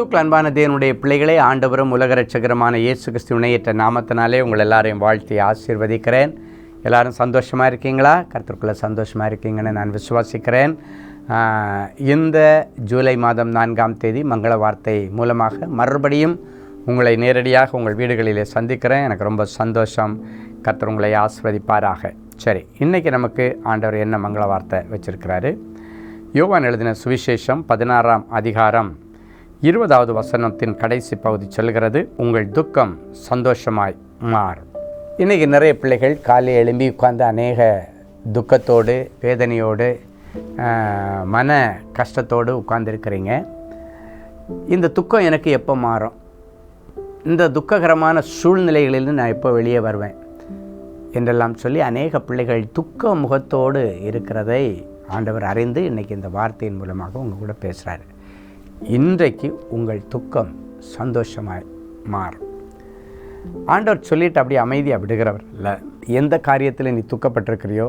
கிறிஸ்துவுக்குள் அன்பான தேவனுடைய பிள்ளைகளே, ஆண்டவரும் உலக இரட்சகருமான இயேசு கிறிஸ்து இணையற்ற நாமத்தினாலே உங்கள் எல்லாரையும் வாழ்த்தி ஆசீர்வதிக்கிறேன். எல்லாரும் சந்தோஷமாக இருக்கீங்களா? கர்த்தருக்குள்ளே சந்தோஷமாக இருக்கீங்கன்னு நான் விசுவாசிக்கிறேன். இந்த ஜூலை மாதம் 4ஆம் தேதி மங்கள வார்த்தை மூலமாக மறுபடியும் உங்களை நேரடியாக உங்கள் வீடுகளிலே சந்திக்கிறேன். எனக்கு ரொம்ப சந்தோஷம். கர்த்தர் உங்களை ஆசீர்வதிப்பாராக. சரி, இன்றைக்கி நமக்கு ஆண்டவர் என்ன மங்கள வார்த்தை வச்சிருக்கிறாரு? யோவான் எழுதின சுவிசேஷம் 16ஆம் அதிகாரம் 20வது வசனத்தின் கடைசி பகுதி சொல்கிறது, உங்கள் துக்கம் சந்தோஷமாய் மாறும். இன்றைக்கி நிறைய பிள்ளைகள் காலை எழும்பி உட்கார்ந்து அநேக துக்கத்தோடு, வேதனையோடு, மன கஷ்டத்தோடு உட்கார்ந்துருக்கிறீங்க. இந்த துக்கம் எனக்கு எப்போ மாறும்? இந்த துக்ககரமான சூழ்நிலைகளிலிருந்து நான் எப்போ வெளியே வருவேன் என்றெல்லாம் சொல்லி அநேக பிள்ளைகள் துக்க முகத்தோடு இருக்கிறதை ஆண்டவர் அறிந்து இன்றைக்கி இந்த வார்த்தையின் மூலமாக உங்கள் கூட பேசுகிறாரு. இன்றைக்கு உங்கள் துக்கம் சந்தோஷமாய் மாறும். ஆண்டவர் சொல்லிட்டு அப்படியே அமைதியாக விடுகிறவர் இல்லை. எந்த காரியத்தில் நீ துக்கப்பட்டிருக்கிறியோ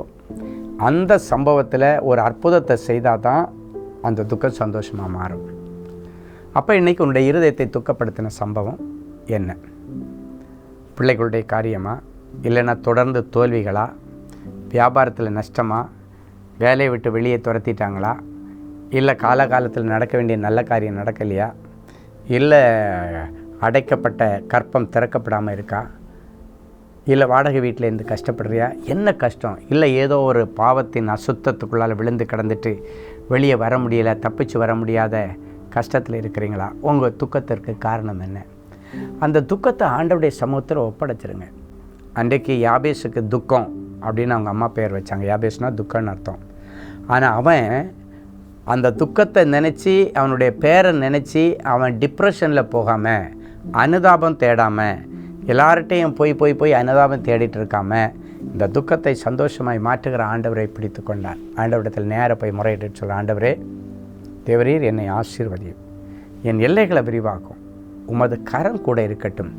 அந்த சம்பவத்தில் ஒரு அற்புதத்தை செய்தால் தான் அந்த துக்கம் சந்தோஷமாக மாறும். அப்போ இன்றைக்கி உன்னுடைய இருதயத்தை துக்கப்படுத்தின சம்பவம் என்ன? பிள்ளைகளுடைய காரியமா, இல்லைன்னா தொடர்ந்து தோல்விகளா, வியாபாரத்தில் நஷ்டமா, வேலையை விட்டு வெளியே துரத்திட்டாங்களா, இல்லை காலகாலத்தில் நடக்க வேண்டிய நல்ல காரியம் நடக்கலையா, இல்லை அடைக்கப்பட்ட கற்பம் திறக்கப்படாமல் இருக்கா, இல்லை வாடகை வீட்டில் இருந்து கஷ்டப்படுறியா? என்ன கஷ்டம்? இல்லை ஏதோ ஒரு பாவத்தின் அசுத்தத்துக்குள்ளால் விழுந்து கிடந்துட்டு வெளியே வர முடியலை, தப்பிச்சு வர முடியாத கஷ்டத்தில் இருக்கிறீங்களா? உங்கள் துக்கத்திற்கு காரணம் என்ன? அந்த துக்கத்தை ஆண்டவருடைய சமூகத்தில் ஒப்படைச்சிருங்க. அன்றைக்கு யாபேஸுக்கு துக்கம் அப்படின்னு அவங்க அம்மா பேர் வச்சாங்க. யாபேஸ்னால் துக்கம்னு அர்த்தம். ஆனால் அவன் அந்த துக்கத்தை நினச்சி, அவனுடைய பேரை நினச்சி அவன் டிப்ரெஷனில் போகாமல், அனுதாபம் தேடாமல், எல்லார்கிட்டையும் போய் அனுதாபம் தேடிட்டு இருக்காமல் இந்த துக்கத்தை சந்தோஷமாய் மாற்றுகிற ஆண்டவரை பிடித்து கொண்டான். ஆண்டவரிடத்தில் நேராக போய் முறையிட்டு சொல்ல, ஆண்டவரே தேவரீர் என்னை ஆசீர்வதியும், என் எல்லைகளை விரிவாக்கும், உமது கரம் கூட இருக்கட்டும்,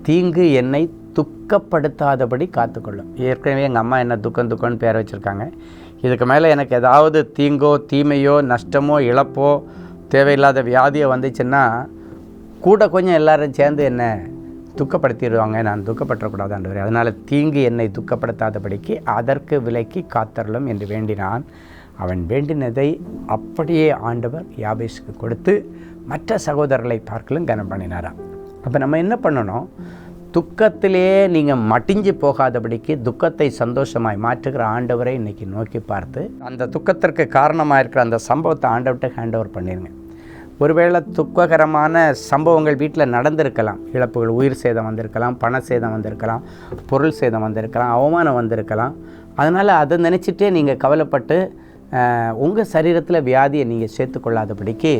தீங்கு என்னை துக்கப்படுத்தாதபடி காத்துக்கொள்ளும். ஏற்கனவே எங்கள் அம்மா என்ன துக்கம்னு பேர் வச்சுருக்காங்க. இதுக்கு மேலே எனக்கு ஏதாவது தீங்கோ, தீமையோ, நஷ்டமோ, இழப்போ, தேவையில்லாத வியாதியோ வந்துச்சுன்னா கூட கொஞ்சம் எல்லோரும் சேர்ந்து என்னை துக்கப்படுத்திடுவாங்க. நான் துக்கப்படக்கூடாது ஆண்டவரே, அதனால் தீங்கு என்னை துக்கப்படுத்தாதபடிக்கு அதற்கு விலக்கி காத்தருளும் என்று வேண்டினான். அவன் வேண்டினதை அப்படியே ஆண்டவர் யாபேஸுக்கு கொடுத்து மற்ற சகோதரர்களை பார்க்கலும் கனம் பண்ணினாராம். அப்போ நம்ம என்ன பண்ணணும்? துக்கத்திலே நீங்கள் மட்டிஞ்சு போகாதபடிக்கு துக்கத்தை சந்தோஷமாய் மாற்றுகிற ஆண்டவரை இன்றைக்கி நோக்கி பார்த்து அந்த துக்கத்திற்கு காரணமாக இருக்கிற அந்த சம்பவத்தை ஆண்டவர்கிட்ட ஹேண்ட் ஓவர் பண்ணிடுங்க. ஒருவேளை துக்ககரமான சம்பவங்கள் வீட்டில் நடந்திருக்கலாம். இழப்புகள், உயிர் சேதம் வந்திருக்கலாம், பண சேதம் வந்திருக்கலாம், பொருள் சேதம் வந்திருக்கலாம், அவமானம் வந்திருக்கலாம். அதனால் அதை நினச்சிட்டே நீங்கள் கவலைப்பட்டு உங்கள் சரீரத்தில் வியாதியை நீங்கள் சேர்த்துக்கொள்ளாதபடிக்கு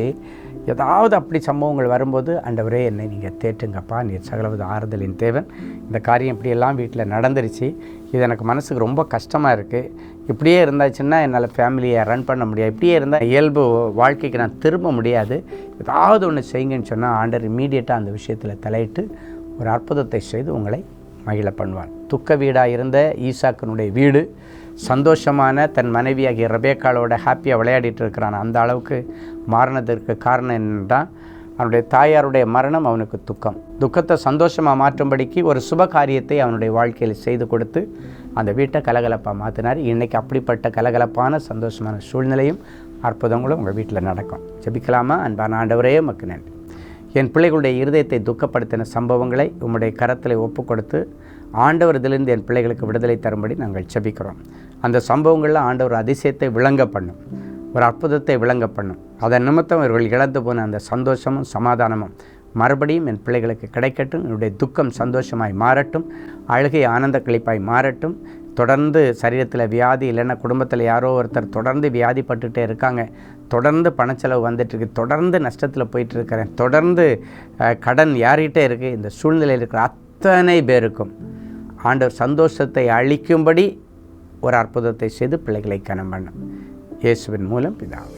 ஏதாவது அப்படி சம்பவங்கள் வரும்போது, ஆண்டவரே என்னை நீங்கள் தேற்றுங்கப்பா, நீர் சகலவித ஆறுதலின் தேவன், இந்த காரியம் இப்படியெல்லாம் வீட்டில் நடந்துருச்சு, இது எனக்கு மனசுக்கு ரொம்ப கஷ்டமாக இருக்குது, இப்படியே இருந்தாச்சுன்னா என்னால் ஃபேமிலியை ரன் பண்ண முடியாது, இப்படியே இருந்தால் இயல்பு வாழ்க்கைக்கு நான் திரும்ப முடியாது, ஏதாவது ஒன்று செய்யுங்கன்னு சொன்னால் ஆண்டவர் இம்மீடியட்டாக அந்த விஷயத்தில் தலையிட்டு ஒரு அற்புதத்தை செய்து உங்களை மகிழ பண்ணுவார். துக்க வீடாக இருந்த ஈசாக்கினுடைய வீடு சந்தோஷமான தன் மனைவியாகிய ரெபேக்காளோட ஹாப்பியாக விளையாடிட்டு இருக்கிறான். அந்த அளவுக்கு மாறினதற்கு காரணம் என்னென்றால் அவனுடைய தாயாருடைய மரணம் அவனுக்கு துக்கத்தை சந்தோஷமாக மாற்றும்படிக்கு ஒரு சுப காரியத்தை அவனுடைய வாழ்க்கையில் செய்து கொடுத்து அந்த வீட்டை கலகலப்பாக மாற்றினார். இன்றைக்கி அப்படிப்பட்ட கலகலப்பான சந்தோஷமான சூழ்நிலையும் அற்புதங்களும் உங்கள் வீட்டில் நடக்கும். ஜெபிக்கலாமா? அன்பான ஆண்டவரே, உமக்கு நன்றி. என் பிள்ளைகளுடைய இருதயத்தை துக்கப்படுத்தின சம்பவங்களை உம்முடைய கரத்தில் ஒப்பு கொடுத்து ஆண்டவர் இதிலிருந்து என் பிள்ளைகளுக்கு விடுதலை தரும்படி நாங்கள் ஜெபிக்கிறோம். அந்த சம்பவங்களில் ஆண்டவர் அதிசயத்தை விளங்க பண்ணும், ஒரு அற்புதத்தை விளங்க பண்ணும். அதன் நிமித்தம் இவர்கள் இழந்து போன அந்த சந்தோஷமும் சமாதானமும் மறுபடியும் என் பிள்ளைகளுக்கு கிடைக்கட்டும். என்னுடைய துக்கம் சந்தோஷமாய் மாறட்டும், அழுகை ஆனந்த கழிப்பாய் மாறட்டும். தொடர்ந்து சரீரத்தில் வியாதி, இல்லைன்னா குடும்பத்தில் யாரோ ஒருத்தர் தொடர்ந்து வியாதிப்பட்டுகிட்டே இருக்காங்க, தொடர்ந்து பணச்செலவு வந்துட்டுருக்கு, தொடர்ந்து நஷ்டத்தில் போயிட்டுருக்கிறேன், தொடர்ந்து கடன் யார்கிட்டே இருக்குது, இந்த சூழ்நிலையில் இருக்கிற அத்தனை பேருக்கும் ஆண்டவர் சந்தோஷத்தை அளிக்கும்படி ஒரு அற்புதத்தை செய்து பிள்ளைகளை கனம் பண்ணும். இயேசுவின் மூலம் பிதாவே.